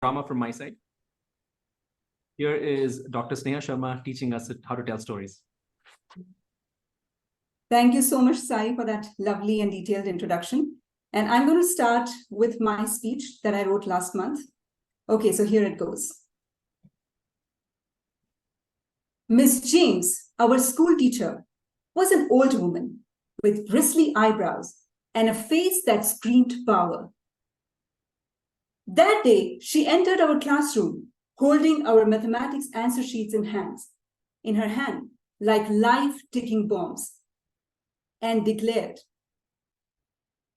drama from my side. Here is Dr. Sneha Sharma teaching us how to tell stories. Thank you so much, Sai, for that lovely and detailed introduction. And I'm going to start with my speech that I wrote last month. Okay, so here it goes. Miss James, our school teacher, was an old woman with bristly eyebrows and a face that screamed power. That day, she entered our classroom, holding our mathematics answer sheets in her hand, like live ticking bombs, and declared,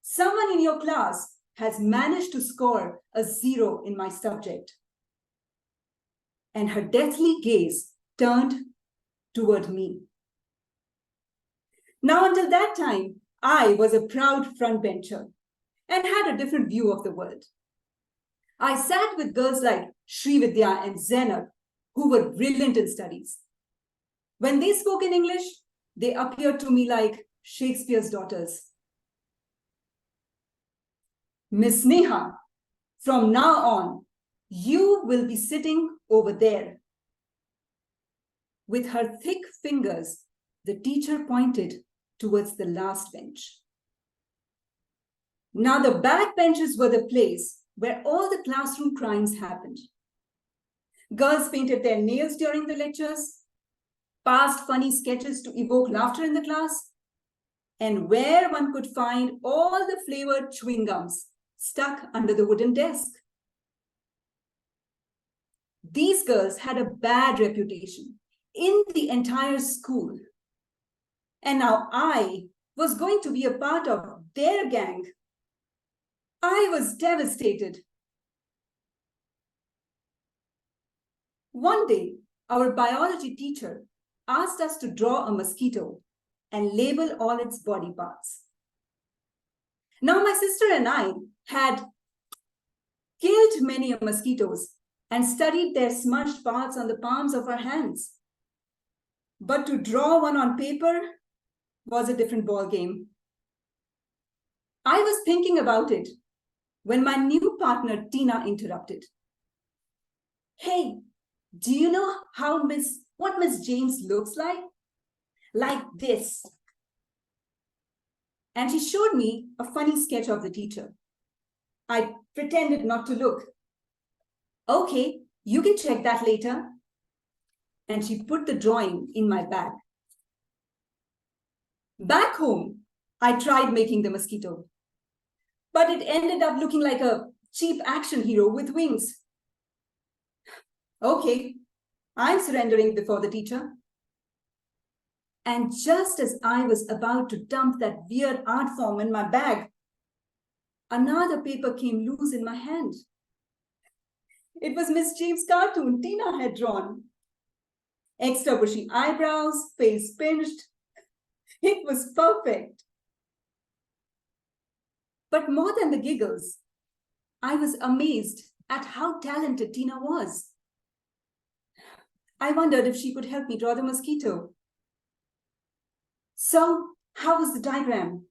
"Someone in your class has managed to score a 0 in my subject." And her deathly gaze turned toward me. Now, until that time, I was a proud frontbencher and had a different view of the world. I sat with girls like Srividya and Zainab, who were brilliant in studies. When they spoke in English, they appeared to me like Shakespeare's daughters. Miss Sneha, from now on, you will be sitting over there. With her thick fingers, the teacher pointed towards the last bench. Now the back benches were the place where all the classroom crimes happened. Girls painted their nails during the lectures, passed funny sketches to evoke laughter in the class, and where one could find all the flavored chewing gums stuck under the wooden desk. These girls had a bad reputation in the entire school. And now I was going to be a part of their gang. I was devastated. One day, our biology teacher asked us to draw a mosquito and label all its body parts. Now, my sister and I had killed many mosquitoes and studied their smudged parts on the palms of our hands. But to draw one on paper was a different ballgame. I was thinking about it when my new partner, Tina, interrupted. "Hey, do you know what Miss James looks like? Like this." And she showed me a funny sketch of the teacher. I pretended not to look. "Okay, you can check that later." And she put the drawing in my bag. Back home, I tried making the mosquito, but it ended up looking like a cheap action hero with wings. Okay, I'm surrendering before the teacher. And just as I was about to dump that weird art form in my bag, another paper came loose in my hand. It was Miss James' cartoon Tina had drawn. Extra bushy eyebrows, face pinched. It was perfect. But more than the giggles, I was amazed at how talented Tina was. I wondered if she could help me draw the mosquito. "So, how was the diagram?"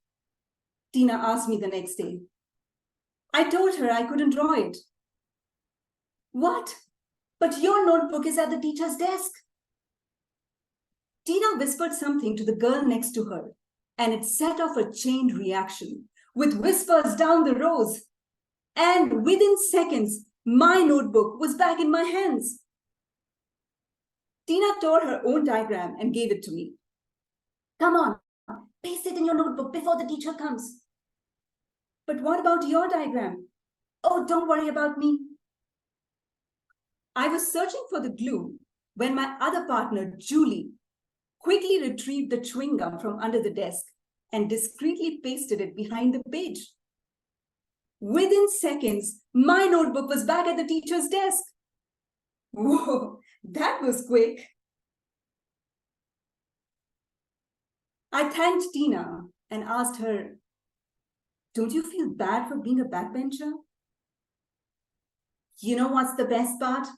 Tina asked me the next day. I told her I couldn't draw it. "What? But your notebook is at the teacher's desk." Tina whispered something to the girl next to her, and it set off a chain reaction with whispers down the rows. And within seconds, my notebook was back in my hands. Tina tore her own diagram and gave it to me. "Come on, paste it in your notebook before the teacher comes." "But what about your diagram?" "Oh, don't worry about me." I was searching for the glue when my other partner, Julie, quickly retrieved the chewing gum from under the desk and discreetly pasted it behind the page. Within seconds, my notebook was back at the teacher's desk. Whoa, that was quick. I thanked Tina and asked her, "Don't you feel bad for being a backbencher?" You know what's the best part?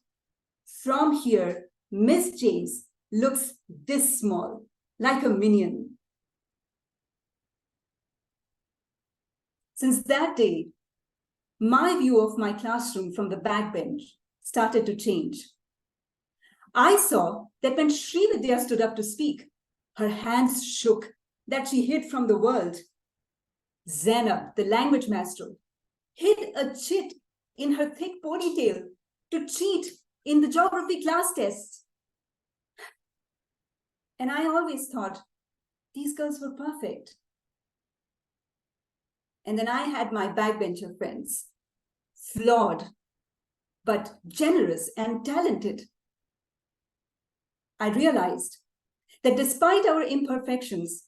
From here, Miss James looks this small, like a minion. Since that day, my view of my classroom from the backbench started to change. I saw that when Srividya stood up to speak, her hands shook, that she hid from the world. Zainab, the language master, hid a chit in her thick ponytail to cheat in the geography class tests. And I always thought these girls were perfect. And then I had my backbencher friends, flawed, but generous and talented. I realized that despite our imperfections,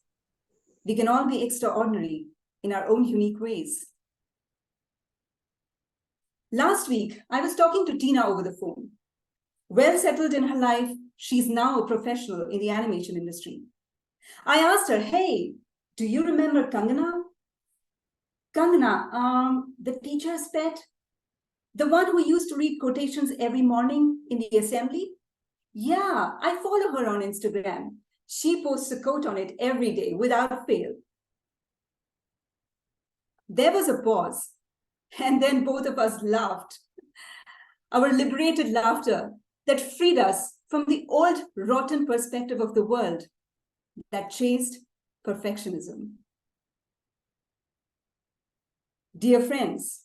we can all be extraordinary in our own unique ways. Last week, I was talking to Tina over the phone. Well settled in her life, she's now a professional in the animation industry. I asked her, hey, do you remember Kangana? Kangana, the teacher's pet? The one who used to read quotations every morning in the assembly? Yeah, I follow her on Instagram. She posts a quote on it every day without fail. There was a pause, and then both of us laughed. Our liberated laughter that freed us from the old rotten perspective of the world that chased perfectionism. Dear friends,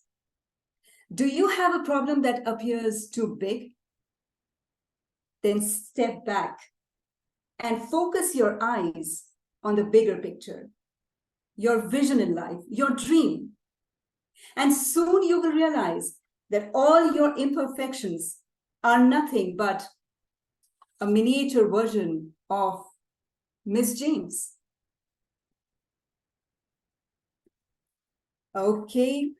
do you have a problem that appears too big? Then step back and focus your eyes on the bigger picture, your vision in life, your dream. And soon you will realize that all your imperfections are nothing but a miniature version of Miss James. Okay,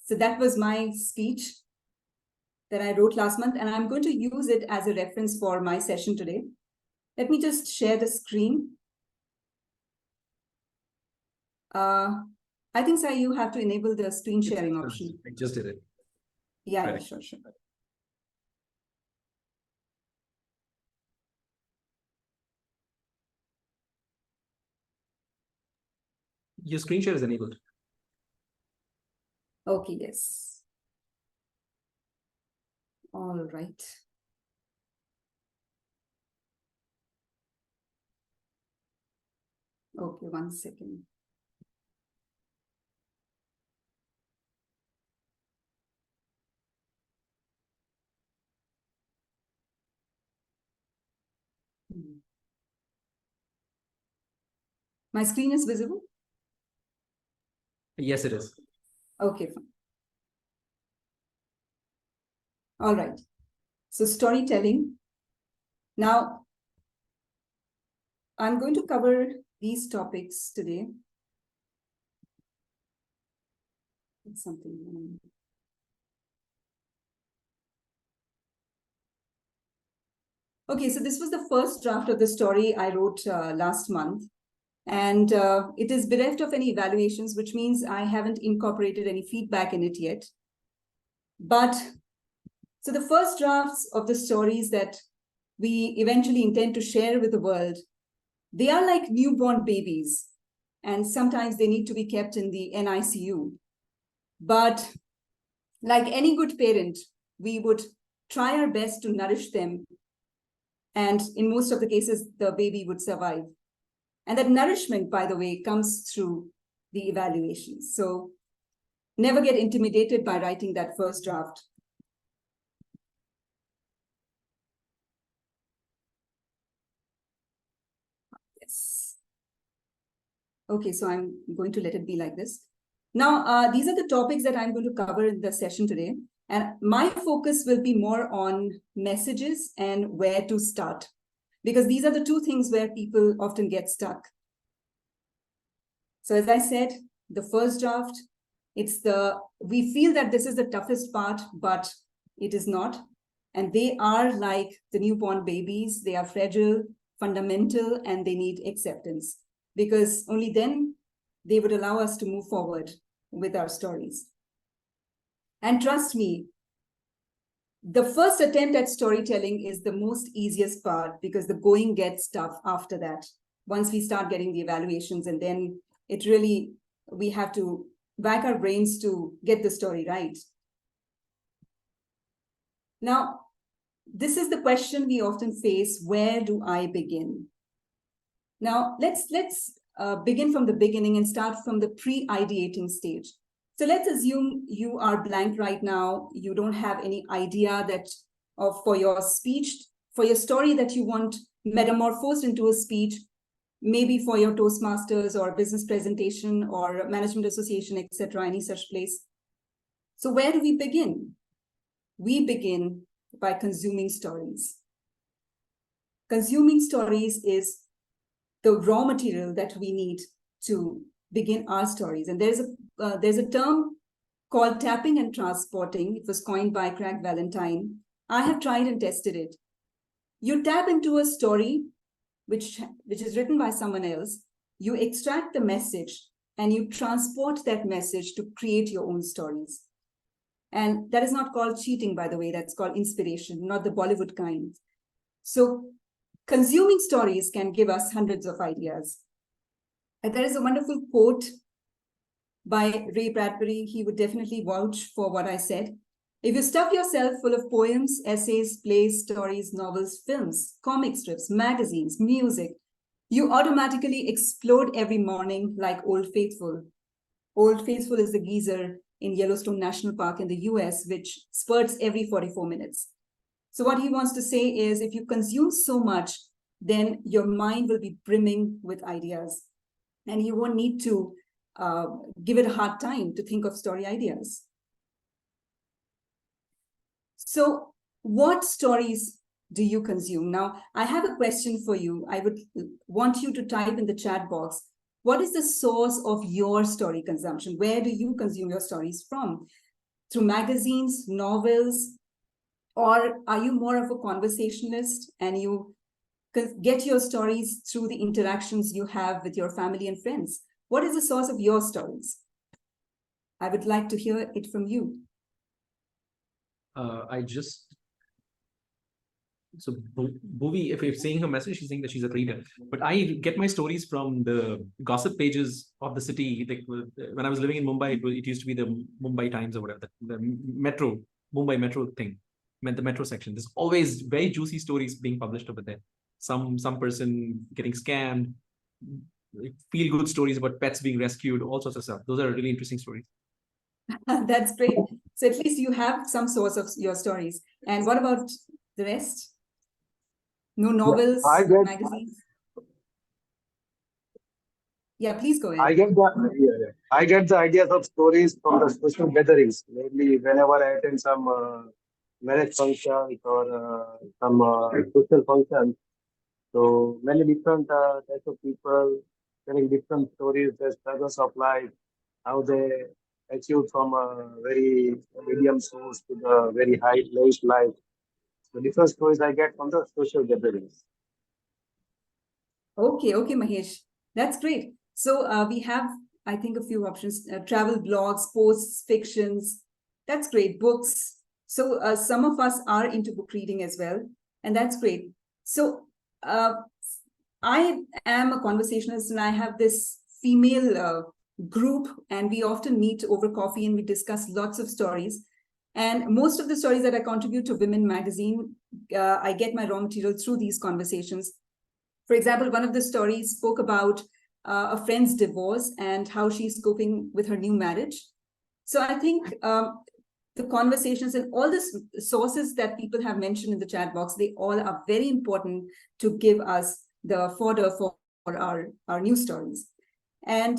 so that was my speech that I wrote last month, and I'm going to use it as a reference for my session today. Let me just share the screen. I think, Sai, you have to enable the screen sharing option. I just did it. Yeah, Right. yeah, sure. Your screen share is enabled. Okay, yes. All right. Okay, 1 second. My screen is visible? Yes, it is. Okay, fine. All right. So storytelling. Now, I'm going to cover these topics today. It's something. Okay, so this was the first draft of the story I wrote last month. And it is bereft of any evaluations, which means I haven't incorporated any feedback in it yet. But so the first drafts of the stories that we eventually intend to share with the world, they are like newborn babies. And sometimes they need to be kept in the NICU. But like any good parent, we would try our best to nourish them. And in most of the cases, the baby would survive. And that nourishment, by the way, comes through the evaluations. So never get intimidated by writing that first draft. Yes. Okay, so I'm going to let it be like this. Now, these are the topics that I'm going to cover in the session today. And my focus will be more on messages and where to start, because these are the two things where people often get stuck. So as I said, the first draft, we feel that this is the toughest part, but it is not. And they are like the newborn babies. They are fragile, fundamental, and they need acceptance, because only then they would allow us to move forward with our stories. And trust me, the first attempt at storytelling is the most easiest part, because the going gets tough after that. Once we start getting the evaluations, and then it really, we have to whack our brains to get the story right. Now, this is the question we often face: where do I begin? Now, let's begin from the beginning and start from the pre-ideating stage. So let's assume you are blank right now. You don't have any idea for your speech, for your story that you want metamorphosed into a speech, maybe for your Toastmasters or business presentation or management association, etc., any such place. So where do we begin? We begin by consuming stories. Consuming stories is the raw material that we need to begin our stories. And there's a term called tapping and transporting. It was coined by Craig Valentine. I have tried and tested it. You tap into a story which is written by someone else. You extract the message and you transport that message to create your own stories. And that is not called cheating, by the way. That's called inspiration, not the Bollywood kind. So consuming stories can give us hundreds of ideas. And there is a wonderful quote by Ray Bradbury. He would definitely vouch for what I said. If you stuff yourself full of poems, essays, plays, stories, novels, films, comic strips, magazines, music, you automatically explode every morning like Old Faithful. Old Faithful is the geyser in Yellowstone National Park in the US, which spurts every 44 minutes. So what he wants to say is, if you consume so much, then your mind will be brimming with ideas, and you won't need to give it a hard time to think of story ideas. So what stories do you consume? Now, I have a question for you. I would want you to type in the chat box, what is the source of your story consumption? Where do you consume your stories from? Through magazines, novels, or are you more of a conversationalist and you get your stories through the interactions you have with your family and friends? What is the source of your stories? I would like to hear it from you. So Bhuvi, if you're seeing her message, she's saying that she's a reader. But I get my stories from the gossip pages of the city. Like when I was living in Mumbai, it used to be the Mumbai Times or whatever, the metro, Mumbai metro thing, the metro section. There's always very juicy stories being published over there. Some person getting scammed, feel good stories about pets being rescued, all sorts of stuff. Those are really interesting stories. That's great. So at least you have some source of your stories. And what about the rest? No novels, magazines? Yeah, please go ahead. I get the ideas of stories from the social gatherings. Maybe whenever I attend some marriage functions or some social functions, so many different types of people telling different stories, their struggles of life, how they achieved from a very medium source to the very high lavish life. The different stories I get from the social gatherings. Okay, Mahesh. That's great. So we have, I think, a few options: travel blogs, posts, fictions. That's great. Books. So some of us are into book reading as well, and that's great. So I am a conversationalist, and I have this female group, and we often meet over coffee and we discuss lots of stories. And most of the stories that I contribute to Women Magazine, I get my raw material through these conversations. For example, one of the stories spoke about a friend's divorce and how she's coping with her new marriage. So I think the conversations and all the sources that people have mentioned in the chat box, they all are very important to give us the fodder for our news stories. And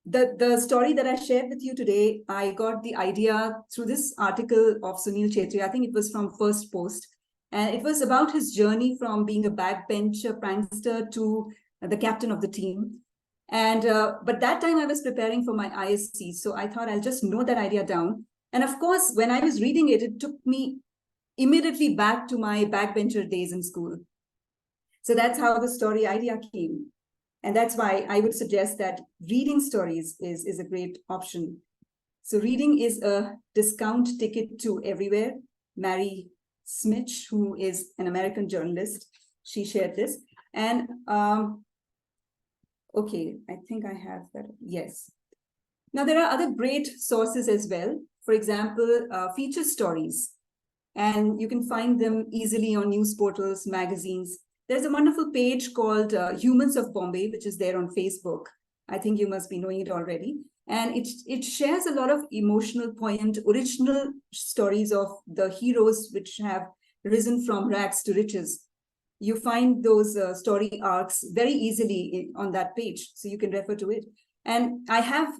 the story that I shared with you today, I got the idea through this article of Sunil Chetri. I think it was from First Post. And it was about his journey from being a backbencher prankster to the captain of the team. And but that time I was preparing for my ISC. So I thought I'll just note that idea down. And of course, when I was reading it, it took me immediately back to my backbencher days in school. So that's how the story idea came. And that's why I would suggest that reading stories is a great option. So reading is a discount ticket to everywhere. Mary Smith, who is an American journalist, she shared this. And okay, I think I have that. Yes. Now, there are other great sources as well. For example, feature stories. And you can find them easily on news portals, magazines. There's a wonderful page called Humans of Bombay, which is there on Facebook. I think you must be knowing it already. And it shares a lot of emotional, poignant, original stories of the heroes which have risen from rags to riches. You find those story arcs very easily on that page, so you can refer to it. And I have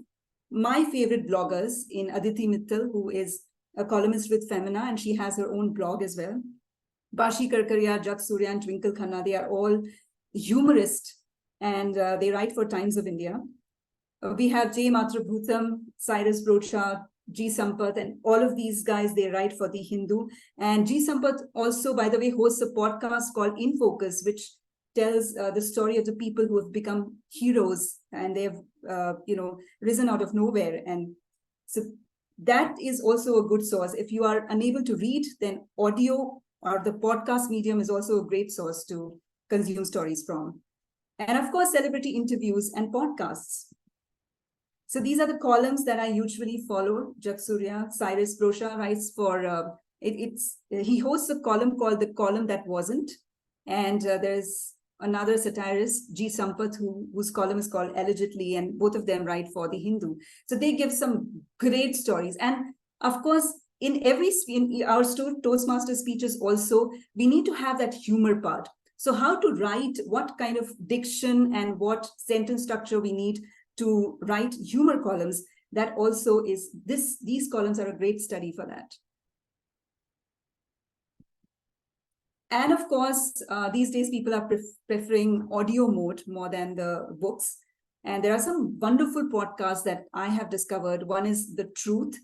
my favorite bloggers in Aditi Mittal, who is a columnist with Femina, and she has her own blog as well. Bashi Karkaria, Jak Surya, and Twinkle Khanna, they are all humorists, and they write for Times of India. We have J. Matrabhutam, Cyrus Brocha, G. Sampath, and all of these guys, they write for The Hindu. And G. Sampath also, by the way, hosts a podcast called In Focus, which tells the story of the people who have become heroes and they have, risen out of nowhere. And so that is also a good source. If you are unable to read, then audio or the podcast medium is also a great source to consume stories from. And of course, celebrity interviews and podcasts. So these are the columns that I usually follow. Jak Surya, Cyrus Brocha writes for, he hosts a column called The Column That Wasn't. And there's another satirist, G. Sampath, whose column is called Allegedly, and both of them write for The Hindu. So they give some great stories. And of course, in our Toastmaster speeches also, we need to have that humor part. So how to write, what kind of diction and what sentence structure we need to write humor columns, that also is these columns are a great study for that. And of course, these days people are preferring audio mode more than the books. And there are some wonderful podcasts that I have discovered. One is The Truth.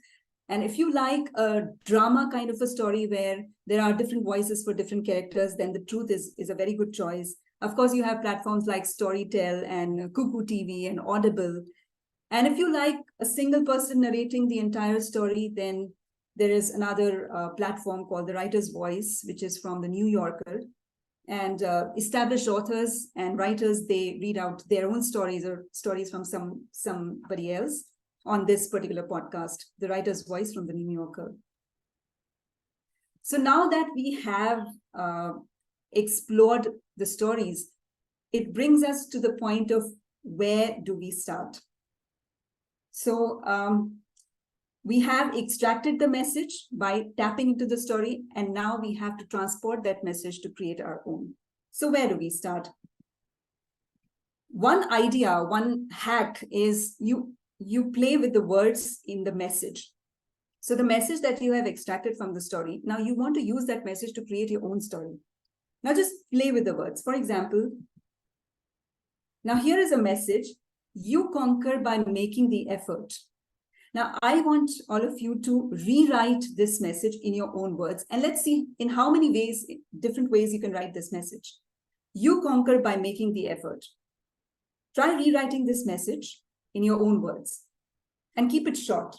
And if you like a drama kind of a story where there are different voices for different characters, then The Truth is a very good choice. Of course, you have platforms like Storytel and Cuckoo TV and Audible. And if you like a single person narrating the entire story, then there is another platform called The Writer's Voice, which is from the New Yorker. And established authors and writers, they read out their own stories or stories from somebody else on this particular podcast, The Writer's Voice from the New Yorker. So now that we have explored the stories, it brings us to the point of where do we start? So we have extracted the message by tapping into the story, and now we have to transport that message to create our own. So where do we start? One idea, one hack is you play with the words in the message. So the message that you have extracted from the story, now you want to use that message to create your own story. Now just play with the words. For example, now here is a message: you conquer by making the effort. Now, I want all of you to rewrite this message in your own words. And let's see in how many ways, different ways you can write this message. You conquer by making the effort. Try rewriting this message in your own words and keep it short.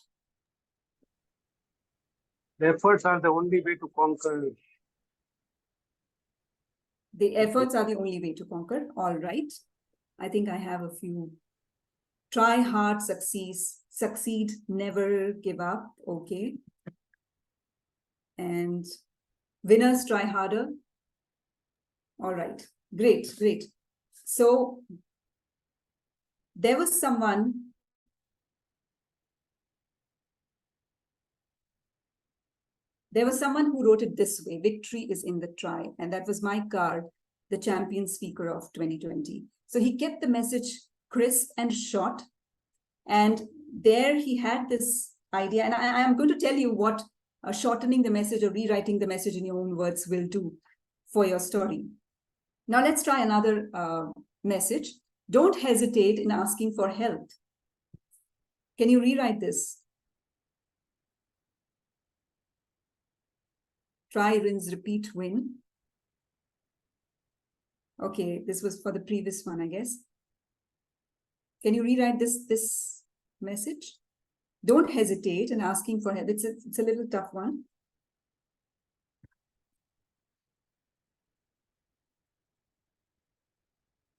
The efforts are the only way to conquer. The efforts are the only way to conquer. All right. I think I have a few. Try hard, succeed, never give up. Okay. And winners try harder. All right. Great. So there was someone who wrote it this way: victory is in the try. And that was Mike Carr, the champion speaker of 2020. So he kept the message crisp and short. And there he had this idea. And I am going to tell you what shortening the message or rewriting the message in your own words will do for your story. Now let's try another message. Don't hesitate in asking for help. Can you rewrite this? Try, rinse, repeat, win. Okay, this was for the previous one, I guess. Can you rewrite this message? Don't hesitate in asking for help. It's a little tough one.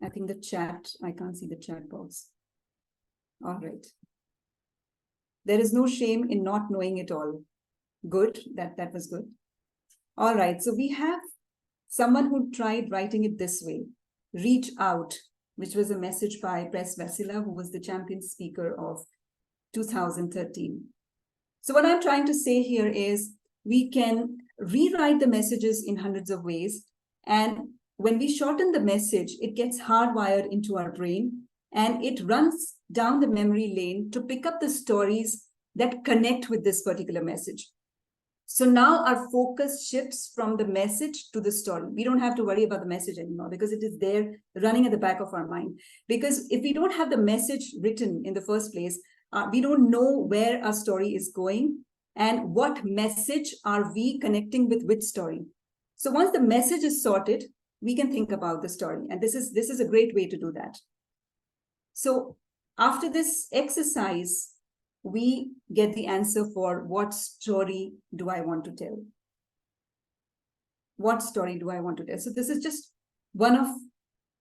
I think the chat, I can't see the chat box. All right. There is no shame in not knowing it all. Good, that was good. All right, so we have someone who tried writing it this way. Reach out, which was a message by Press Vasila, who was the champion speaker of 2013. So what I'm trying to say here is we can rewrite the messages in hundreds of ways. And when we shorten the message, it gets hardwired into our brain and it runs down the memory lane to pick up the stories that connect with this particular message. So now our focus shifts from the message to the story. We don't have to worry about the message anymore because it is there running at the back of our mind. Because if we don't have the message written in the first place, we don't know where our story is going and what message are we connecting with which story. So once the message is sorted, we can think about the story. And this is a great way to do that. So after this exercise, we get the answer for what story do I want to tell? What story do I want to tell? So this is just one of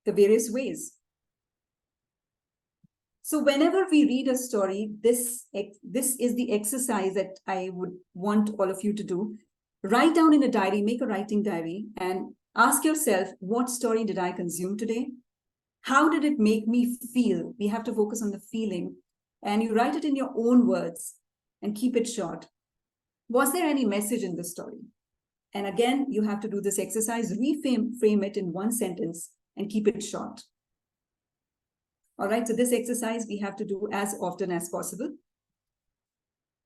the various ways. So whenever we read a story, this is the exercise that I would want all of you to do. Write down in a diary, make a writing diary, and ask yourself, what story did I consume today? How did it make me feel? We have to focus on the feeling. And you write it in your own words and keep it short. Was there any message in the story? And again, you have to do this exercise, reframe it in one sentence and keep it short. All right, so this exercise we have to do as often as possible.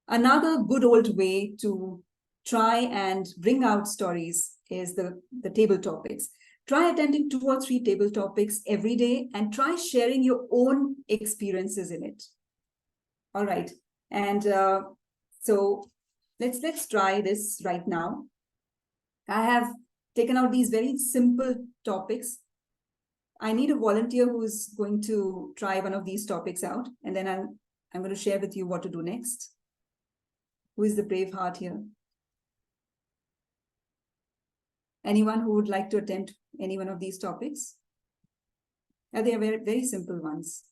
Another good old way to try and bring out stories is the table topics. Try attending 2 or 3 table topics every day and try sharing your own experiences in it. All right, and so let's try this right now. I have taken out these very simple topics. I need a volunteer who's going to try one of these topics out, and then I'm going to share with you what to do next. Who is the brave heart here? Anyone who would like to attempt any one of these topics? They are very, very simple ones.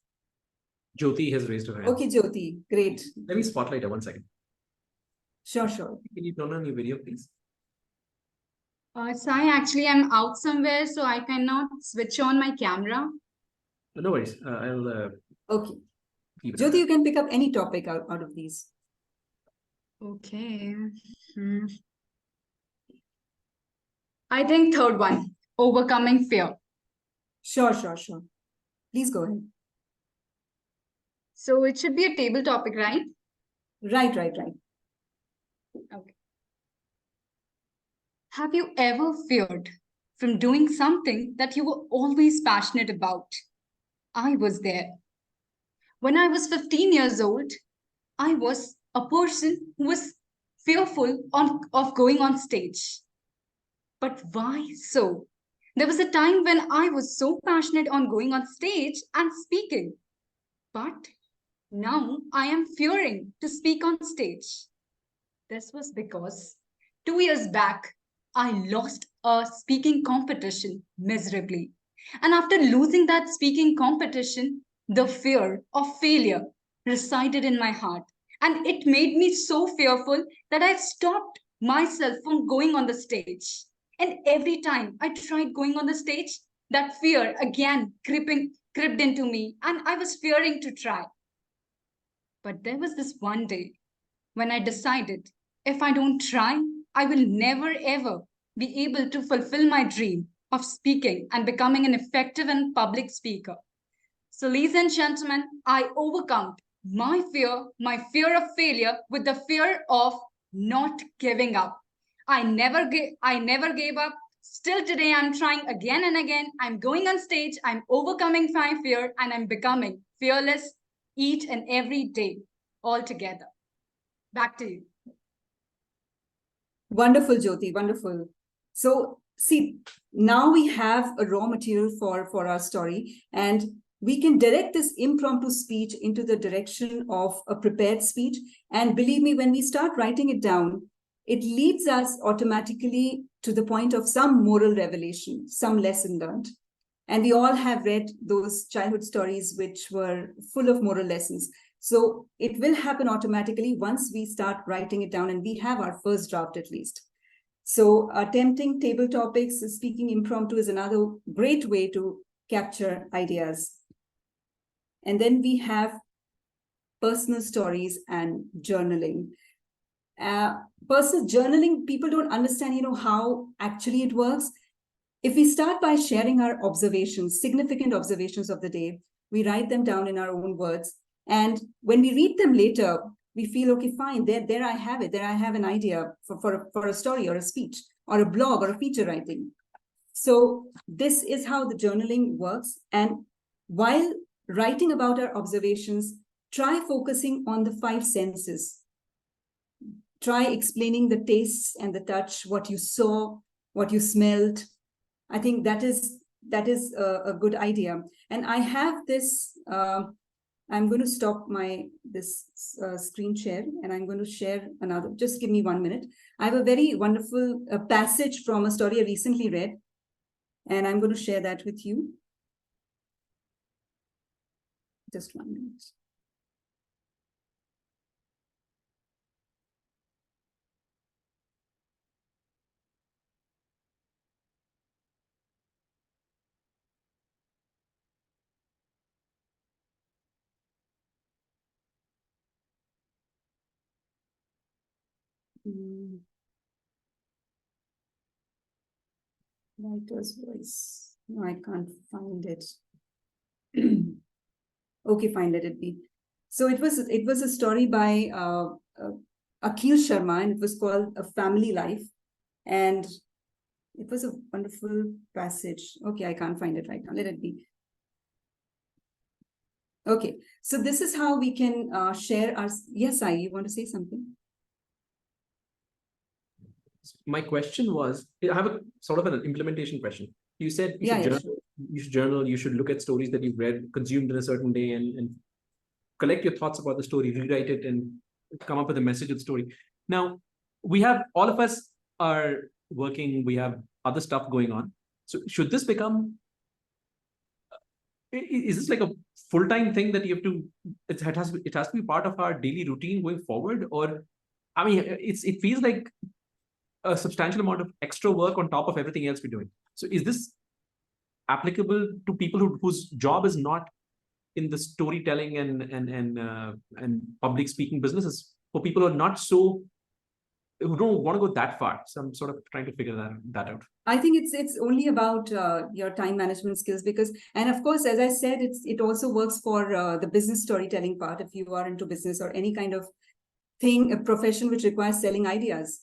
Jyoti has raised her hand. Okay, Jyoti, great. Let me spotlight her 1 second. Sure. Can you turn on your video, please? Sai, actually, I'm out somewhere, so I cannot switch on my camera. No worries. I'll. Okay. Keep it Jyoti, on. you can pick up any topic out of these. Okay. I think third one, overcoming fear. Sure. Please go ahead. So it should be a table topic, right? Right. Okay. Have you ever feared from doing something that you were always passionate about? I was there. When I was 15 years old, I was a person who was fearful of going on stage. But why so? There was a time when I was so passionate on going on stage and speaking. But now I am fearing to speak on stage. This was because 2 years back, I lost a speaking competition miserably. And after losing that speaking competition, the fear of failure resided in my heart. And it made me so fearful that I stopped myself from going on the stage. And every time I tried going on the stage, that fear again crept into me, and I was fearing to try. But there was this one day when I decided if I don't try, I will never ever be able to fulfill my dream of speaking and becoming an effective and public speaker. So, ladies and gentlemen, I overcome my fear of failure with the fear of not giving up. I never gave up. Still today, I'm trying again and again. I'm going on stage, I'm overcoming my fear, and I'm becoming fearless each and every day altogether. Back to you. Wonderful, Jyoti, wonderful. So see, now we have a raw material for our story, and we can direct this impromptu speech into the direction of a prepared speech. And believe me, when we start writing it down, it leads us automatically to the point of some moral revelation, some lesson learned. And we all have read those childhood stories which were full of moral lessons. So it will happen automatically once we start writing it down and we have our first draft at least. So attempting table topics, speaking impromptu is another great way to capture ideas. And then we have personal stories and journaling. Personal journaling, people don't understand, how actually it works. If we start by sharing our observations, significant observations of the day, we write them down in our own words. And when we read them later, we feel, okay, fine, there I have it. There I have an idea for a story or a speech or a blog or a feature writing. So this is how the journaling works. And while writing about our observations, try focusing on the 5 senses. Try explaining the tastes and the touch, what you saw, what you smelled. I think that is a good idea. And I have this, I'm going to stop this screen share and I'm going to share another. Just give me 1 minute. I have a very wonderful passage from a story I recently read, and I'm going to share that with you. Just 1 minute. Writer's voice. No, I can't find it. Okay, fine, let it be. So it was a story by Akhil Sharma, and it was called A Family Life. And it was a wonderful passage. Okay, I can't find it right now. Let it be. Okay, so this is how we can share our... Yes, Sai, you want to say something? My question was, I have a sort of an implementation question. You said you should journal, sure. you should journal, you should look at stories that you've read, consumed in a certain day, and collect your thoughts about the story, rewrite it, and come up with a message of the story. Now, all of us are working, we have other stuff going on. So should this become, is this like a full-time thing that you have to, it has to be part of our daily routine going forward? Or, I mean, it feels like a substantial amount of extra work on top of everything else we're doing. So is this applicable to people whose job is not in the storytelling and public speaking businesses, for people who are not who don't want to go that far? So I'm sort of trying to figure that out. I think it's only about your time management skills, because, and of course, as I said, it also works for the business storytelling part. If you are into business or any kind of thing, a profession which requires selling ideas,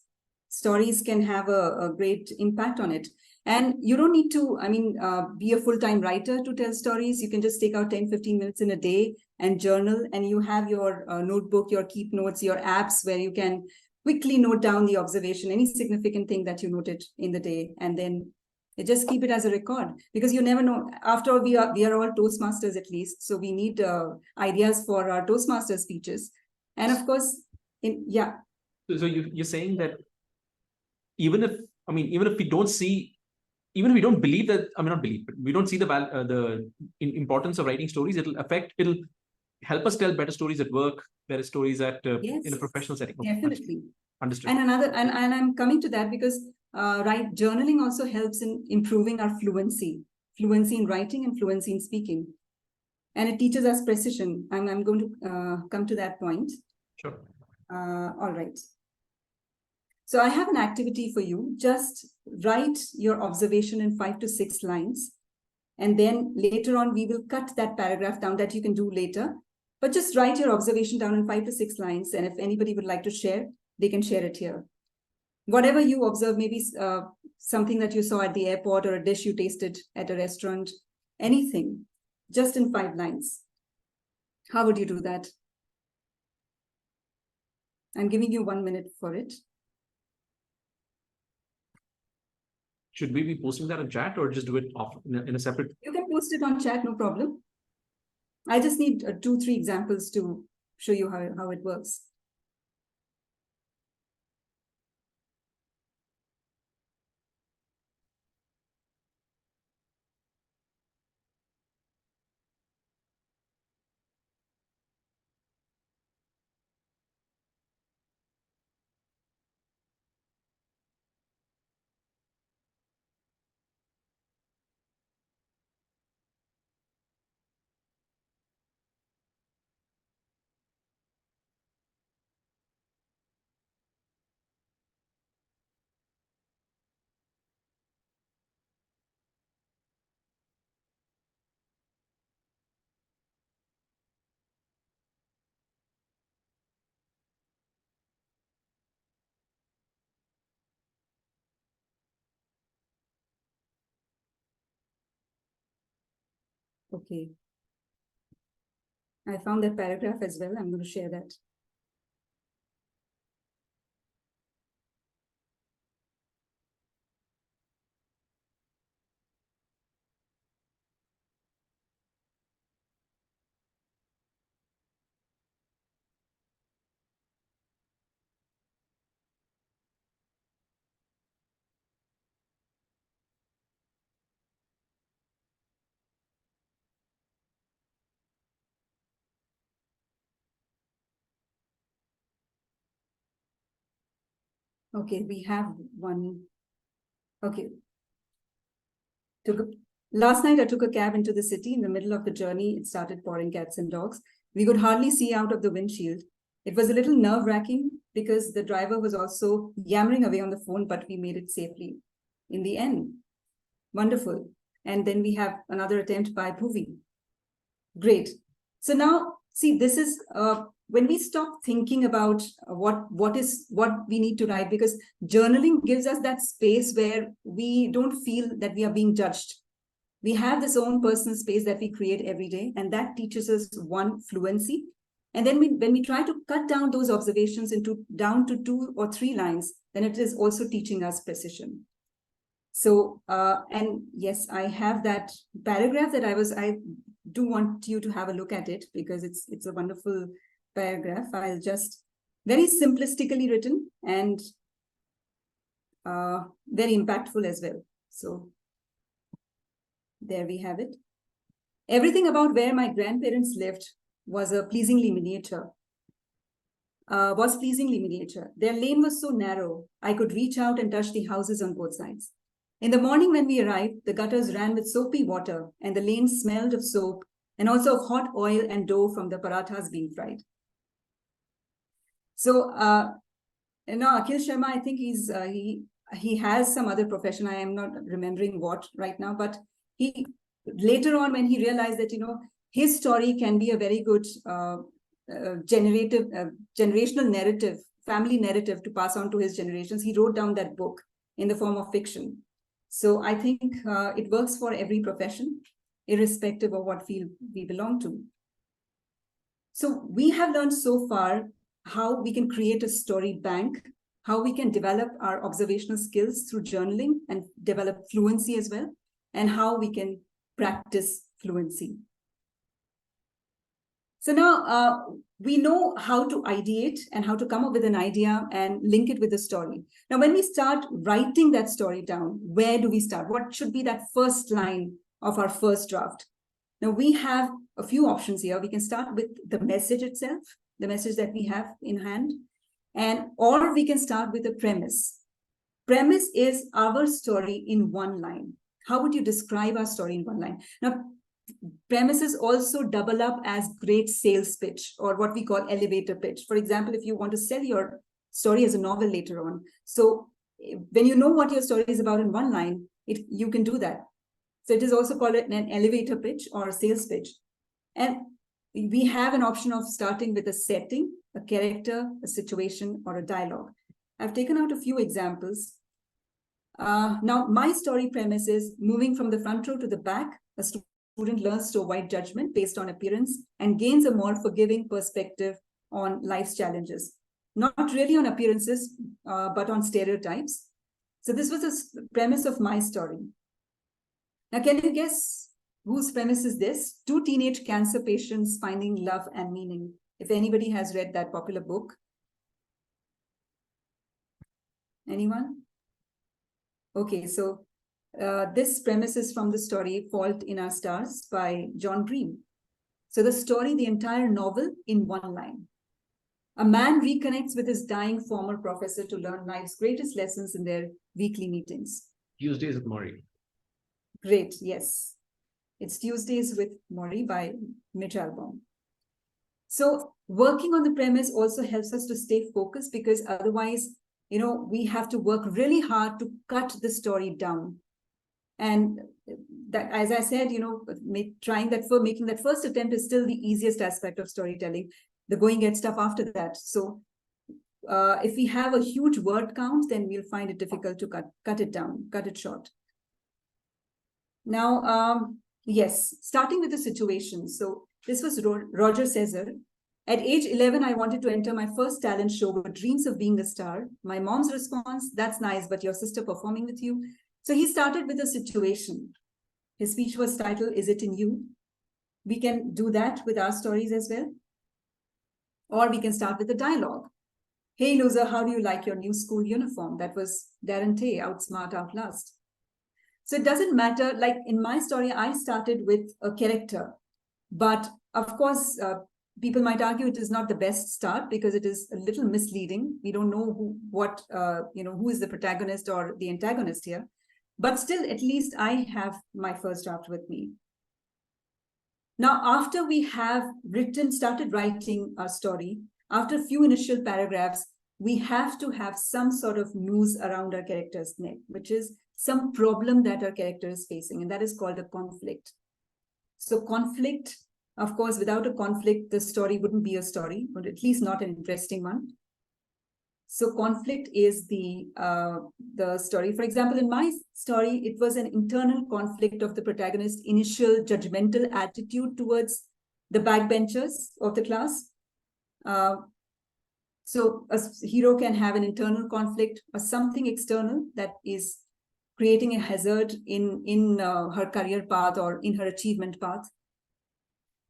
stories can have a great impact on it. And you don't need to, be a full-time writer to tell stories. You can just take out 10-15 minutes in a day and journal, and you have your notebook, your keep notes, your apps where you can quickly note down the observation, any significant thing that you noted in the day, and then you just keep it as a record, because you never know. After all, we are all Toastmasters at least, so we need ideas for our Toastmaster speeches. And of course, So you're saying that even if we don't see, even if we don't believe that, not believe, but we don't see the importance of writing stories, it'll help us tell better stories at work, better stories at yes, in a professional setting. Definitely. Understood. And I'm coming to that because journaling also helps in improving our fluency in writing and fluency in speaking, and it teaches us precision. I'm going to come to that point. Sure. All right. So I have an activity for you. Just write your observation in 5 to 6 lines. And then later on, we will cut that paragraph down that you can do later. But just write your observation down in 5 to 6 lines. And if anybody would like to share, they can share it here. Whatever you observe, maybe something that you saw at the airport or a dish you tasted at a restaurant, anything, just in 5 lines. How would you do that? I'm giving you 1 minute for it. Should we be posting that in chat or just do it off in a separate? You can post it on chat, no problem. I just need 2-3 examples to show you how it works. Okay. I found that paragraph as well. I'm going to share that. Okay, we have one. Okay. Last night, I took a cab into the city. In the middle of the journey, it started pouring cats and dogs. We could hardly see out of the windshield. It was a little nerve-wracking because the driver was also yammering away on the phone, but we made it safely in the end. Wonderful. And then we have another attempt by Bhuvi. Great. So now, see, this is when we stop thinking about what we need to write, because journaling gives us that space where we don't feel that we are being judged. We have this own personal space that we create every day, and that teaches us one, fluency. And then when we try to cut down those observations down to 2 or 3 lines, then it is also teaching us precision. So, and yes, I have that paragraph that I do want you to have a look at it, because it's a wonderful paragraph. I'll just, very simplistically written and very impactful as well. So there we have it. Everything about where my grandparents lived was pleasingly miniature. Their lane was so narrow, I could reach out and touch the houses on both sides. In the morning when we arrived, the gutters ran with soapy water, and the lane smelled of soap and also of hot oil and dough from the parathas being fried. So, Akhil Sharma, I think he has some other profession. I am not remembering what right now, but he later on, when he realized that his story can be a very good generational narrative, family narrative to pass on to his generations, he wrote down that book in the form of fiction. So I think it works for every profession, irrespective of what field we belong to. So we have learned so far how we can create a story bank, how we can develop our observational skills through journaling and develop fluency as well, and how we can practice fluency. So now we know how to ideate and how to come up with an idea and link it with the story. Now, when we start writing that story down, where do we start? What should be that first line of our first draft? Now, we have a few options here. We can start with the message itself, the message that we have in hand, or we can start with a premise. Premise is our story in one line. How would you describe our story in one line? Now, premises also double up as great sales pitch, or what we call elevator pitch. For example, if you want to sell your story as a novel later on. So when you know what your story is about in one line, you can do that. So it is also called an elevator pitch or a sales pitch. And we have an option of starting with a setting, a character, a situation, or a dialogue. I've taken out a few examples. Now, my story premise is moving from the front row to the back. A student learns to avoid judgment based on appearance and gains a more forgiving perspective on life's challenges. Not really on appearances, but on stereotypes. So this was the premise of my story. Now, can you guess whose premise is this? 2 teenage cancer patients finding love and meaning. If anybody has read that popular book. Anyone? Okay, so this premise is from the story Fault in Our Stars by John Green. So the story, the entire novel in one line. A man reconnects with his dying former professor to learn life's greatest lessons in their weekly meetings. Tuesdays with Maury. Great, yes. It's Tuesdays with Maury by Mitch Albom. So working on the premise also helps us to stay focused, because otherwise, we have to work really hard to cut the story down. And that, as I said, making that first attempt is still the easiest aspect of storytelling. The going get stuff after that. So if we have a huge word count, then we'll find it difficult to cut it down, cut it short. Now, Yes, starting with the situation. So this was Roger Caesar. At age 11, I wanted to enter my first talent show with dreams of being a star. My mom's response, that's nice, but your sister performing with you. So he started with a situation. His speech was titled, Is It in You? We can do that with our stories as well. Or we can start with a dialogue. Hey, loser, how do you like your new school uniform? That was Darren Tay, Outsmart, Outlast. So it doesn't matter. Like in my story, I started with a character. But of course, people might argue it is not the best start because it is a little misleading. We don't know who is the protagonist or the antagonist here. But still, at least I have my first draft with me. Now, after we have started writing our story, after a few initial paragraphs, we have to have some sort of news around our character's neck, which is some problem that our character is facing, and that is called a conflict. So conflict, of course, without a conflict, the story wouldn't be a story, or at least not an interesting one. So conflict is the story. For example, in my story, it was an internal conflict of the protagonist's initial judgmental attitude towards the backbenchers of the class. So a hero can have an internal conflict or something external that is creating a hazard in her career path or in her achievement path.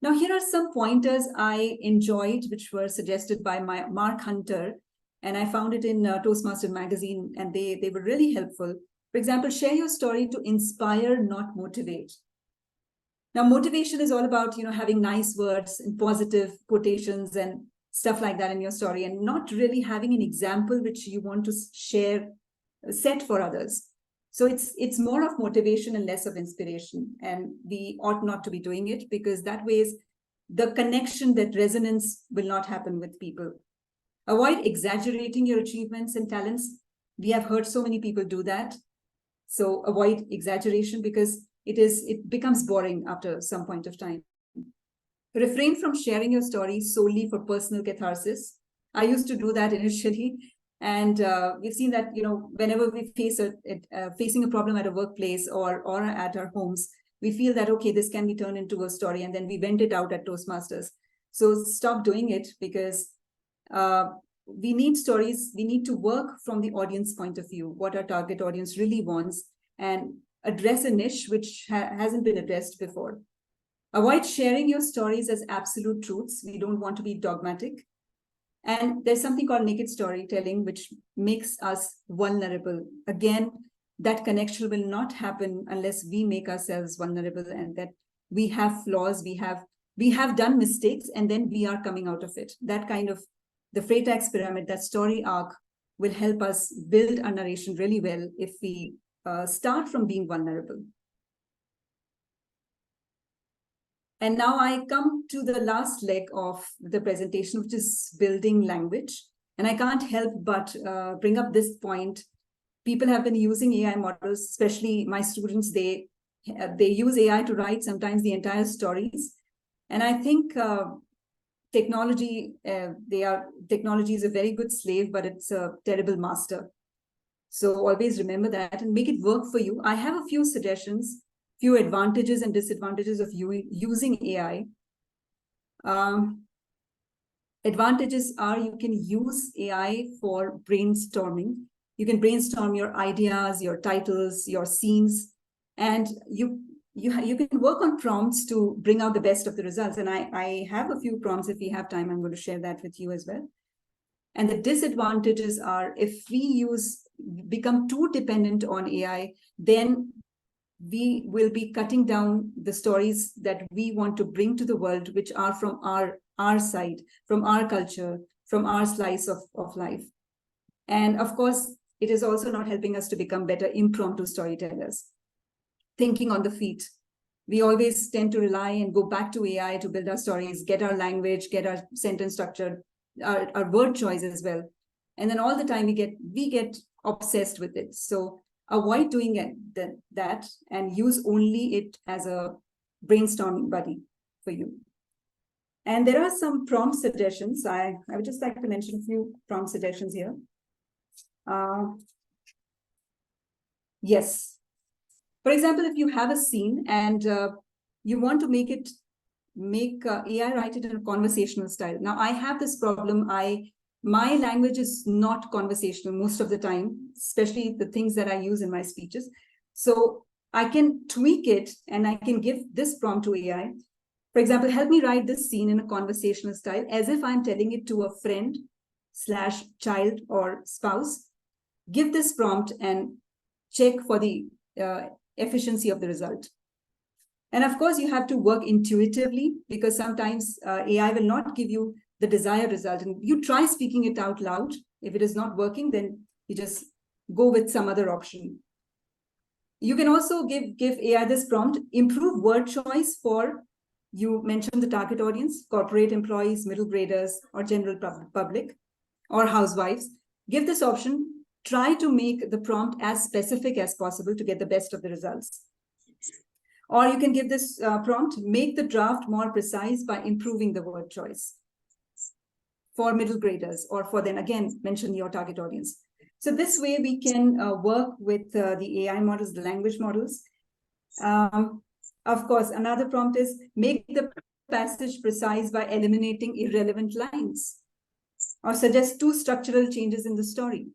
Now, here are some pointers I enjoyed, which were suggested by Mark Hunter, and I found it in Toastmaster magazine, and they were really helpful. For example, share your story to inspire, not motivate. Now, motivation is all about, having nice words and positive quotations and stuff like that in your story, and not really having an example which you want to share, set for others. So it's more of motivation and less of inspiration. And we ought not to be doing it because that way the connection, that resonance will not happen with people. Avoid exaggerating your achievements and talents. We have heard so many people do that. So avoid exaggeration because it becomes boring after some point of time. Refrain from sharing your story solely for personal catharsis. I used to do that initially. And we've seen that, whenever we facing a problem at a workplace or at our homes, we feel that, okay, this can be turned into a story, and then we vent it out at Toastmasters. So stop doing it because we need stories. We need to work from the audience point of view, what our target audience really wants, and address a niche which hasn't been addressed before. Avoid sharing your stories as absolute truths. We don't want to be dogmatic. And there's something called naked storytelling, which makes us vulnerable. Again, that connection will not happen unless we make ourselves vulnerable and that we have flaws, we have done mistakes, and then we are coming out of it. That kind of the Freytag's pyramid, that story arc will help us build our narration really well if we start from being vulnerable. And now I come to the last leg of the presentation, which is building language. And I can't help but bring up this point. People have been using AI models, especially my students. They use AI to write sometimes the entire stories. And I think technology is a very good slave, but it's a terrible master. So always remember that and make it work for you. I have a few suggestions, few advantages and disadvantages of using AI. Advantages are you can use AI for brainstorming. You can brainstorm your ideas, your titles, your scenes, and you can work on prompts to bring out the best of the results. And I have a few prompts. If we have time, I'm going to share that with you as well. And the disadvantages are if we become too dependent on AI, then we will be cutting down the stories that we want to bring to the world, which are from our side, from our culture, from our slice of life. And of course, it is also not helping us to become better impromptu storytellers. Thinking on the feet. We always tend to rely and go back to AI to build our stories, get our language, get our sentence structure, our word choice as well. And then all the time we get obsessed with it. So avoid doing that and use only it as a brainstorming buddy for you. And there are some prompt suggestions. I would just like to mention a few prompt suggestions here. Yes. For example, if you have a scene and you want to make AI write it in a conversational style. Now I have this problem. My language is not conversational most of the time, especially the things that I use in my speeches. So I can tweak it and I can give this prompt to AI. For example, help me write this scene in a conversational style as if I'm telling it to a friend / child or spouse. Give this prompt and check for the efficiency of the result. And of course, you have to work intuitively, because sometimes AI will not give you the desired result. And you try speaking it out loud. If it is not working, then you just go with some other option. You can also give AI this prompt, improve word choice for, you mentioned the target audience, corporate employees, middle graders, or general public, or housewives. Give this option, try to make the prompt as specific as possible to get the best of the results. Or you can give this prompt, make the draft more precise by improving the word choice for middle graders, or for, then again, mention your target audience. So this way we can work with the AI models, the language models. Of course, another prompt is make the passage precise by eliminating irrelevant lines, or suggest 2 structural changes in the story.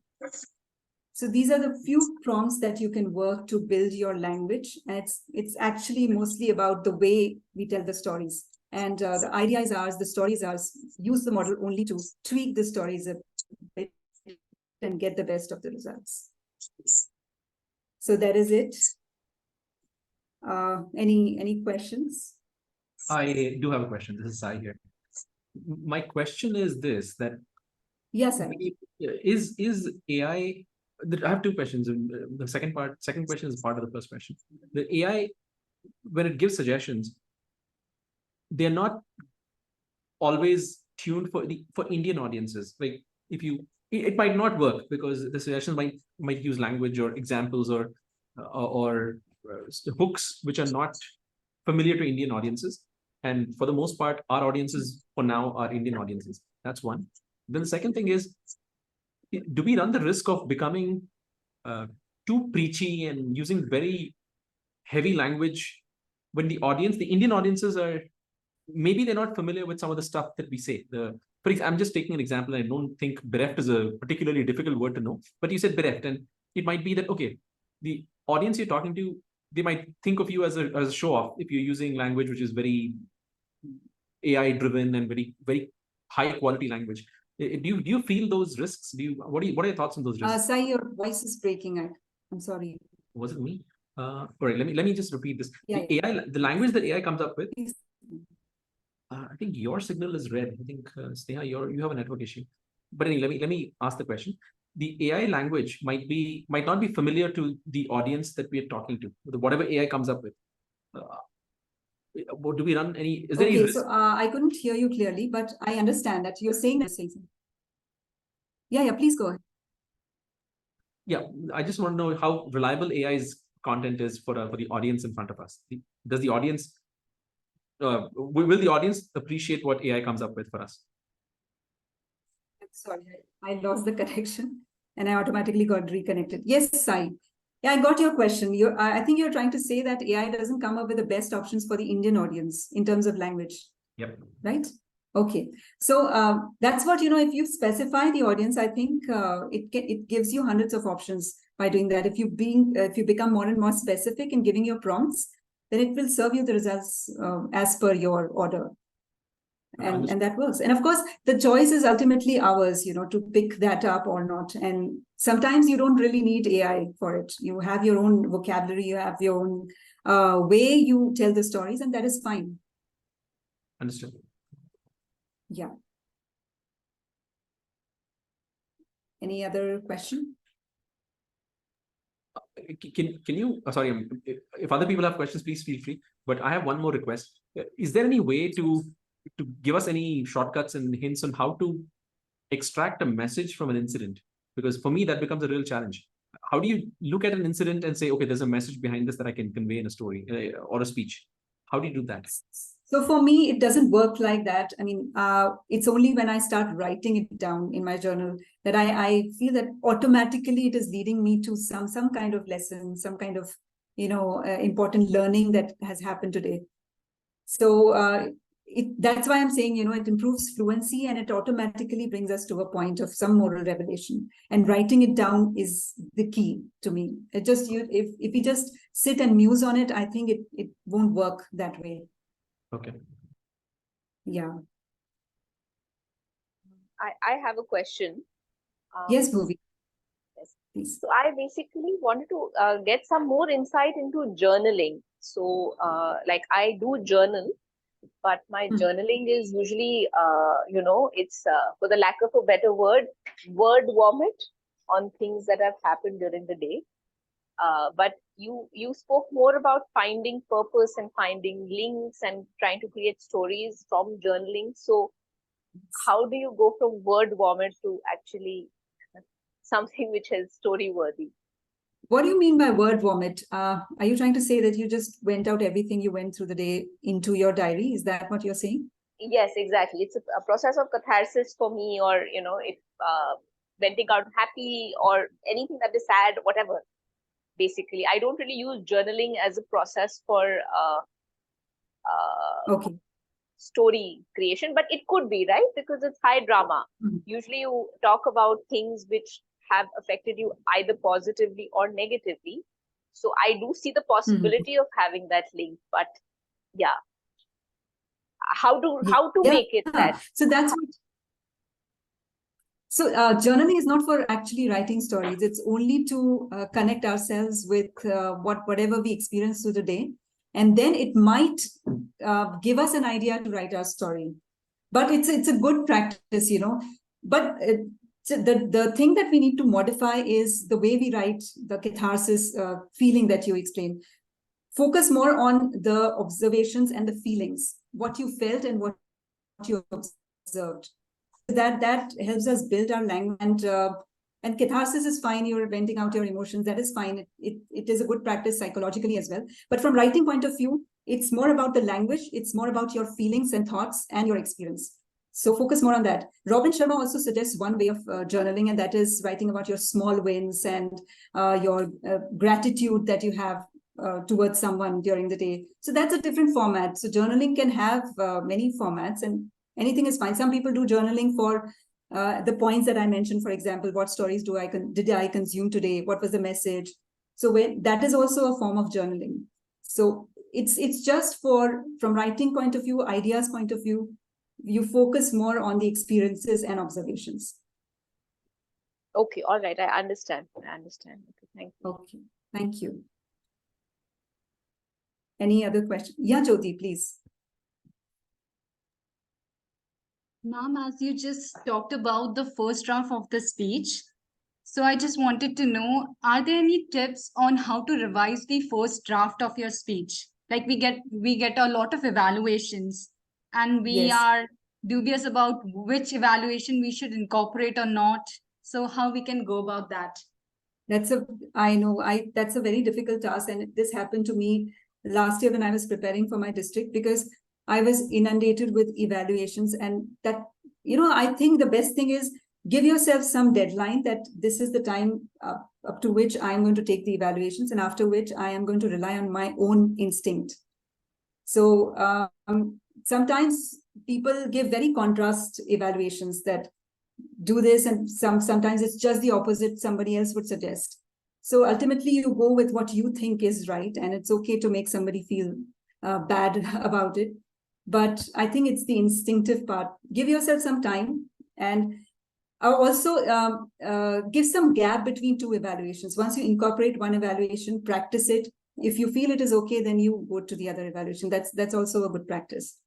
So these are the few prompts that you can work to build your language. And it's actually mostly about the way we tell the stories. And the idea is ours, the stories ours. Use the model only to tweak the stories a bit and get the best of the results. So that is it. Any questions? I do have a question. This is Sai here. My question is this, that Yes, sir. is AI, I have 2 questions. The second question is part of the first question. The AI, when it gives suggestions, they're not always tuned for Indian audiences. Like it might not work because the suggestions might use language or examples or hooks which are not familiar to Indian audiences. And for the most part, our audiences for now are Indian audiences. That's one. Then the second thing is, do we run the risk of becoming too preachy and using very heavy language when the Indian audiences maybe they're not familiar with some of the stuff that we say. I'm just taking an example. I don't think bereft is a particularly difficult word to know, but you said bereft, and it might be that, okay, the audience you're talking to, they might think of you as a show off if you're using language which is very AI driven and very, very high quality language. Do you feel those risks? What are your thoughts on those risks? Sai, your voice is breaking. I'm sorry. Was it me? All right, let me just repeat this. Yeah, the language that AI comes up with, Please. I think your signal is red. I think Sneha, you have a network issue. But anyway, let me ask the question. The AI language might not be familiar to the audience that we are talking to. Whatever AI comes up with. Do we run any? Is there any risk? So I couldn't hear you clearly, but I understand that you're saying something. Yeah, please go ahead. Yeah, I just want to know how reliable AI's content is for the audience in front of us. Does the audience will the audience appreciate what AI comes up with for us? Sorry, I lost the connection and I automatically got reconnected. Yes, Sai. Yeah, I got your question. I think you're trying to say that AI doesn't come up with the best options for the Indian audience in terms of language. Yep. Right? Okay. So that's what, if you specify the audience, I think it gives you hundreds of options by doing that. If you become more and more specific in giving your prompts, then it will serve you the results as per your order. And that works. And of course, the choice is ultimately ours, to pick that up or not. And sometimes you don't really need AI for it. You have your own vocabulary, you have your own way you tell the stories, and that is fine. Understood. Yeah. Any other question? Can you, sorry, if other people have questions, please feel free. But I have one more request. Is there any way to give us any shortcuts and hints on how to extract a message from an incident? Because for me, that becomes a real challenge. How do you look at an incident and say, okay, there's a message behind this that I can convey in a story or a speech? How do you do that? So for me, it doesn't work like that. I mean, it's only when I start writing it down in my journal that I feel that automatically it is leading me to some kind of lesson, some kind of, important learning that has happened today. So that's why I'm saying, it improves fluency and it automatically brings us to a point of some moral revelation. And writing it down is the key to me. It just if you just sit and muse on it, I think it won't work that way. Okay. Yeah. I have a question. Yes, Bhuvi. Yes. Please. So I basically wanted to get some more insight into journaling. So like I do journal, but my journaling is usually, it's for the lack of a better word vomit on things that have happened during the day. But you spoke more about finding purpose and finding links and trying to create stories from journaling. So how do you go from word vomit to actually something which is story worthy? What do you mean by word vomit? Are you trying to say that you just went out everything you went through the day into your diary? Is that what you're saying? Yes, exactly. It's a process of catharsis for me, or if venting out happy or anything that is sad, whatever. Basically, I don't really use journaling as a process for Okay. story creation, but it could be, right? Because it's high drama. Usually you talk about things which have affected you either positively or negatively. So I do see the possibility of having that link, but yeah, how to make it that? So that's what. So journaling is not for actually writing stories. It's only to connect ourselves with whatever we experience through the day. And then it might give us an idea to write our story. But it's a good practice, But the thing that we need to modify is the way we write, the catharsis feeling that you explained. Focus more on the observations and the feelings, what you felt and what you observed. That helps us build our language, and catharsis is fine. You're venting out your emotions. That is fine. It is a good practice psychologically as well. But from writing point of view, it's more about the language. It's more about your feelings and thoughts and your experience. So focus more on that. Robin Sharma also suggests one way of journaling, and that is writing about your small wins and your gratitude that you have towards someone during the day. So that's a different format. So journaling can have many formats, and anything is fine. Some people do journaling for the points that I mentioned. For example, what stories did I consume today? What was the message? So that is also a form of journaling. So it's just from writing point of view, ideas point of view, you focus more on the experiences and observations. Okay, all right, I understand. Okay, thank you. Okay, thank you. Any other question? Yeah, Jyoti, please. Ma'am, as you just talked about the first draft of the speech, so I just wanted to know, are there any tips on how to revise the first draft of your speech? Like we get a lot of evaluations and we Yes. are dubious about which evaluation we should incorporate or not. So how we can go about that? That's a very difficult task. And this happened to me last year when I was preparing for my district, because I was inundated with evaluations. And that, I think the best thing is give yourself some deadline that this is the time up to which I'm going to take the evaluations, and after which I am going to rely on my own instinct. So sometimes people give very contrast evaluations that do this, and sometimes it's just the opposite somebody else would suggest. So ultimately you go with what you think is right, and it's okay to make somebody feel bad about it. But I think it's the instinctive part. Give yourself some time, and also give some gap between two evaluations. Once you incorporate one evaluation, practice it. If you feel it is okay, then you go to the other evaluation. That's also a good practice.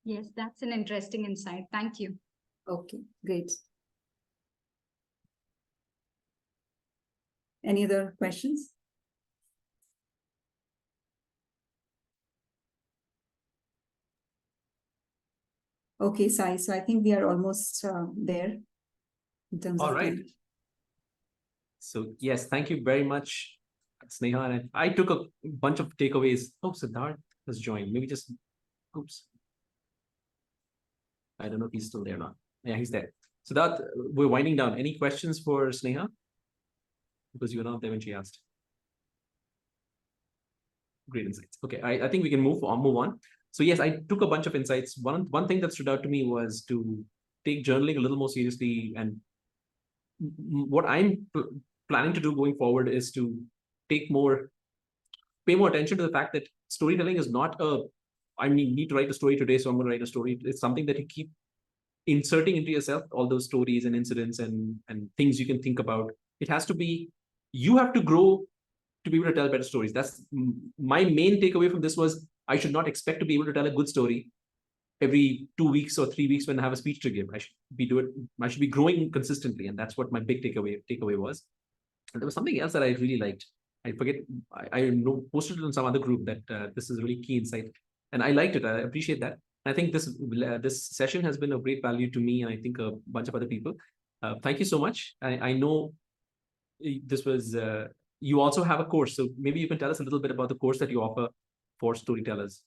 Yes, that's an interesting insight. Thank you. Okay, great. Any other questions? Okay, Sai. So I think we are almost there in terms All of right. time. So yes, thank you very much, Sneha. And I took a bunch of takeaways. Oh, Siddharth has joined. Maybe just, oops. I don't know if he's still there or not. Yeah, he's there. Siddharth, we're winding down. Any questions for Sneha? Because you were not there when she asked. great insights. Okay, I think we can move on. So yes, I took a bunch of insights. One thing that stood out to me was to take journaling a little more seriously, and what I'm planning to do going forward is to pay more attention to the fact that storytelling is not I need to write a story today, so I'm going to write a story. It's something that you keep inserting into yourself, all those stories and incidents and things you can think about. It has to be, you have to grow to be able to tell better stories. That's my main takeaway from this was I should not expect to be able to tell a good story every 2 weeks or 3 weeks when I have a speech to give. I should be growing consistently, and that's what my big takeaway was. And there was something else that I really liked. I forget. I posted it in some other group that this is a really key insight, and I liked it. I appreciate that. I think this session has been of great value to me, and I think a bunch of other people. Thank you so much. I know this was. You also have a course, so maybe you can tell us a little bit about the course that you offer for storytellers.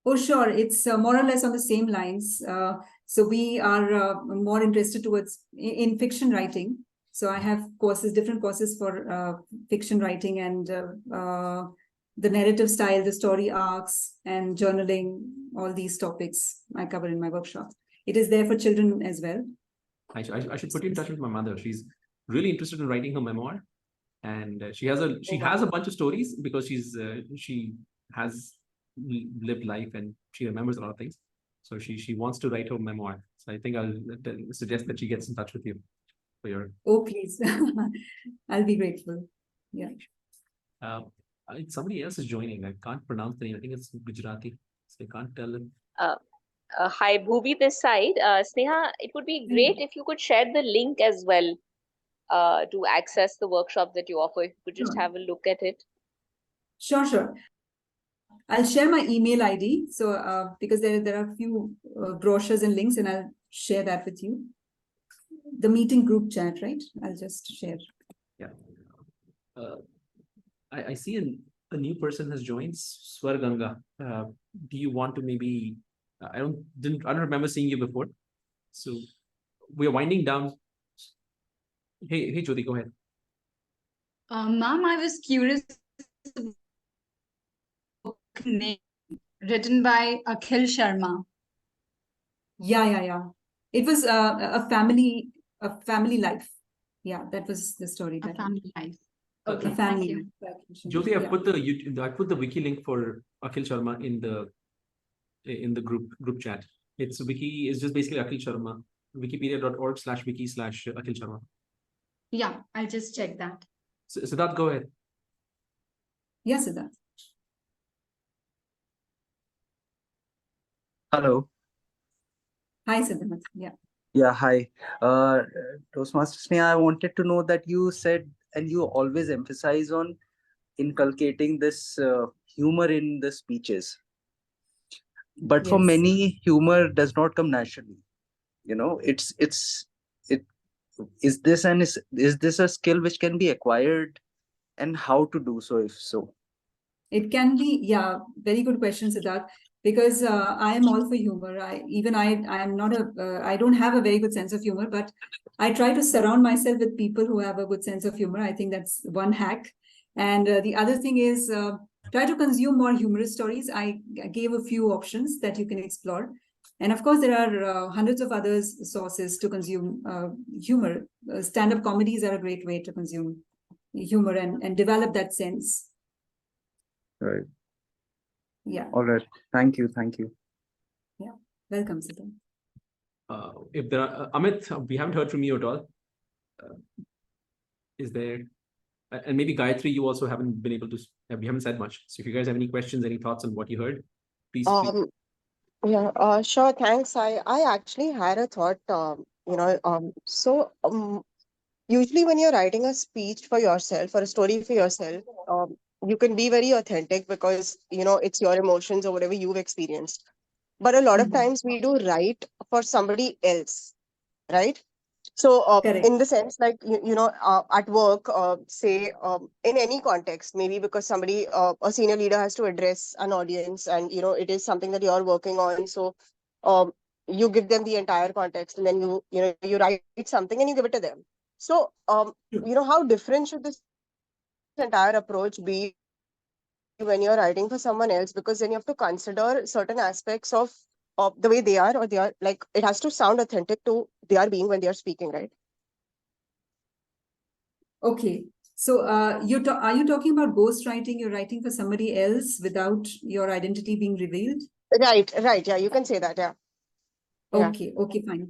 Oh, sure. It's more or less on the same lines. So we are more interested towards in fiction writing. So I have different courses for fiction writing and the narrative style, the story arcs, and journaling. All these topics I cover in my workshop. It is there for children as well. I should put you in touch with my mother. She's really interested in writing her memoir, and she has a bunch of stories because she has lived life and she remembers a lot of things. So she wants to write her memoir. So I think I'll suggest that she gets in touch with you for your. Oh, please. I'll be grateful. Yeah. Somebody else is joining. I can't pronounce the name. I think it's Gujarati, so I can't tell them. Hi, Bhubi this side. Sneha, it would be great if you could share the link as well to access the workshop that you offer. If you could just have a look at it. Sure. I'll share my email ID. So because there are a few brochures and links, and I'll share that with you. The meeting group chat, right? I'll just share. Yeah. I see a new person has joined, Swarganga. Do you want to maybe? I don't remember seeing you before. So we're winding down. Hey, Jyoti, go ahead. Ma'am, I was curious. Name written by Akhil Sharma. Yeah. It was a family life. Yeah, that was the story. A family life. Okay, family life. Jyoti, I put the wiki link for Akhil Sharma in the group chat. It's just basically Akhil Sharma, wikipedia.org/wiki/Akhil Sharma. Yeah, I'll just check that. Siddharth, go ahead. Yes, Siddharth. Hello. Hi, Siddharth. Yeah. Yeah, hi. Toastmaster Sneha, I wanted to know that you said, and you always emphasize on inculcating this humor in the speeches. But for many, humor does not come naturally. You know, it is this a skill which can be acquired, and how to do so, if so? It can be, yeah, very good question, Siddharth. Because I am all for humor. I am not I don't have a very good sense of humor, but I try to surround myself with people who have a good sense of humor. I think that's one hack. And the other thing is try to consume more humorous stories. I gave a few options that you can explore. And of course, there are hundreds of other sources to consume humor. Stand-up comedies are a great way to consume humor and develop that sense. Right. Yeah. All right. Thank you. Yeah. Welcome, Siddharth. If there are Amit, we haven't heard from you at all. Is there? And maybe Gayatri, you also haven't been able to. We haven't said much. So if you guys have any questions, any thoughts on what you heard, please. Yeah, sure. Thanks. I actually had a thought. Usually when you're writing a speech for yourself or a story for yourself, you can be very authentic because it's your emotions or whatever you've experienced. But a lot of times we do write for somebody else, right? So in the sense like at work, say in any context, maybe because somebody a senior leader has to address an audience, and it is something that you're working on. So you give them the entire context, and then you write something and you give it to them. So how different should this entire approach be when you're writing for someone else, because then you have to consider certain aspects of the way they are, or they are like, it has to sound authentic to their being when they are speaking, right? Okay. So are you talking about ghostwriting? You're writing for somebody else without your identity being revealed? Right. Yeah, you can say that. Yeah. Yeah. Okay, fine.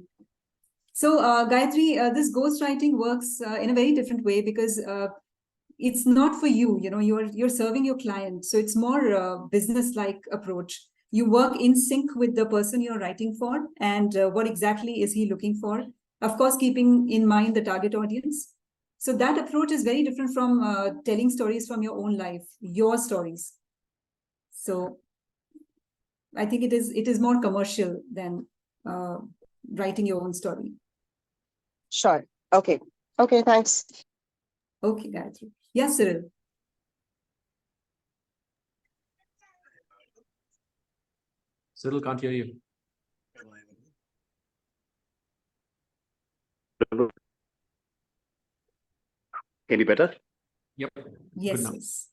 So Gayatri, this ghostwriting works in a very different way, because it's not for you. You know, you're serving your client, so it's more business-like approach. You work in sync with the person you're writing for, and what exactly is he looking for? Of course, keeping in mind the target audience. So that approach is very different from telling stories from your own life, your stories. So I think it is more commercial than writing your own story. Sure. Okay. Okay, thanks. Okay, Gayatri. Yes, Cyril. Cyril can't hear you. Any better? Yep. Yes, Good now. yes.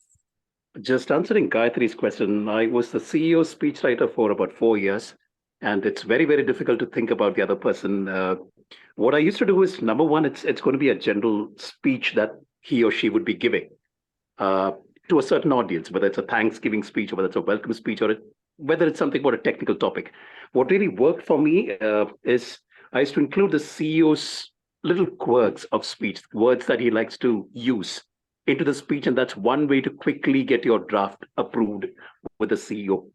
Just answering Gayatri's question, I was the CEO speechwriter for about 4 years, and it's very, very difficult to think about the other person. What I used to do is, number one, it's going to be a general speech that he or she would be giving to a certain audience, whether it's a Thanksgiving speech or whether it's a welcome speech or whether it's something about a technical topic. What really worked for me is I used to include the CEO's little quirks of speech, words that he likes to use into the speech, and that's one way to quickly get your draft approved with the CEO.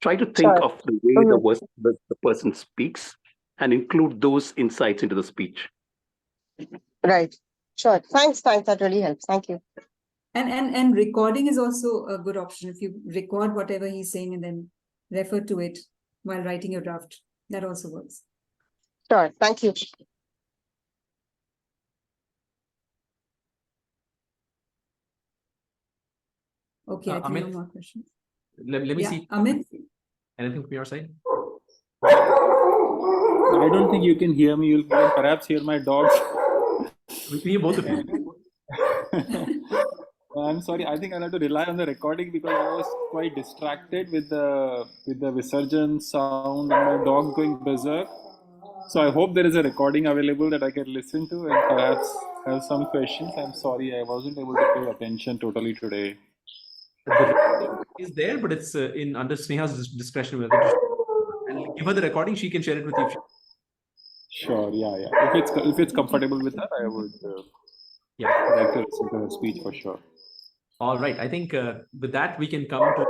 Try to think Sure. of the way the person speaks and include those insights into the speech. Right. Sure. Thanks. That really helps. Thank you. And recording is also a good option. If you record whatever he's saying and then refer to it while writing your draft, that also works. Sure. Thank you. Okay, I think no Amit, more questions. let me Yeah, see. Amit. Anything from your side? I don't think you can hear me. You can perhaps hear my dogs. We can hear both of you. I'm sorry. I think I'll have to rely on the recording because I was quite distracted with the Visarjan sound and my dog going berserk. So I hope there is a recording available that I can listen to and perhaps have some questions. I'm sorry I wasn't able to pay attention totally today. The recording is there, but it's in under Sneha's discretion whether to and give her the recording. She can share it with you. Sure. Yeah. If it's comfortable with her, I would like to listen to her speech for sure. All right. I think with that, we can come to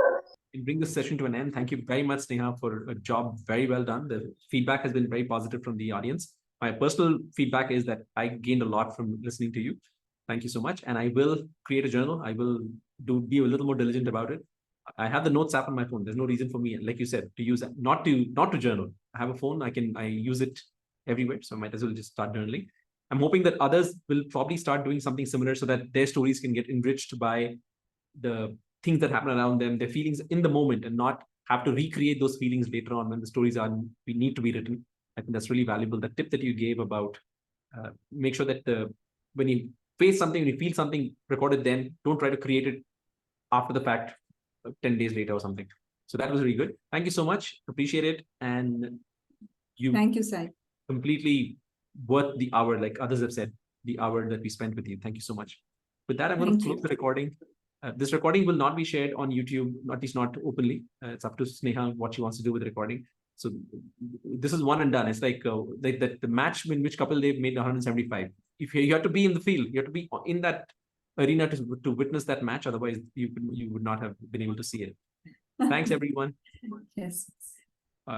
and bring this session to an end. Thank you very much, Sneha, for a job very well done. The feedback has been very positive from the audience. My personal feedback is that I gained a lot from listening to you. Thank you so much. And I will create a journal. I will be a little more diligent about it. I have the notes app on my phone. There's no reason for me, like you said, to use that, not to journal. I have a phone. I use it everywhere. So I might as well just start journaling. I'm hoping that others will probably start doing something similar so that their stories can get enriched by the things that happen around them, their feelings in the moment, and not have to recreate those feelings later on when the stories we need to be written. I think that's really valuable. The tip that you gave about make sure that when you face something, when you feel something, record it then. Don't try to create it after the fact, 10 days later or something. So that was really good. Thank you so much. Appreciate it. And Thank you, Sai. Completely worth the hour, like others have said, the hour that we spent with you. Thank you so much. With that, I'm going to close the recording. This recording will not be shared on YouTube, at least not openly. It's up to Sneha what she wants to do with the recording. So this is one and done. It's like the match in which couple they've made 175. If you have to be in the field, you have to be in that arena to witness that match. Otherwise, you would not have been able to see it. Thanks, everyone. Yes.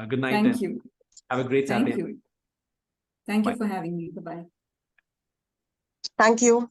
Good night. Thank you. Have a great Saturday. Thank you. Thank you for having me. Bye-bye. Thank you.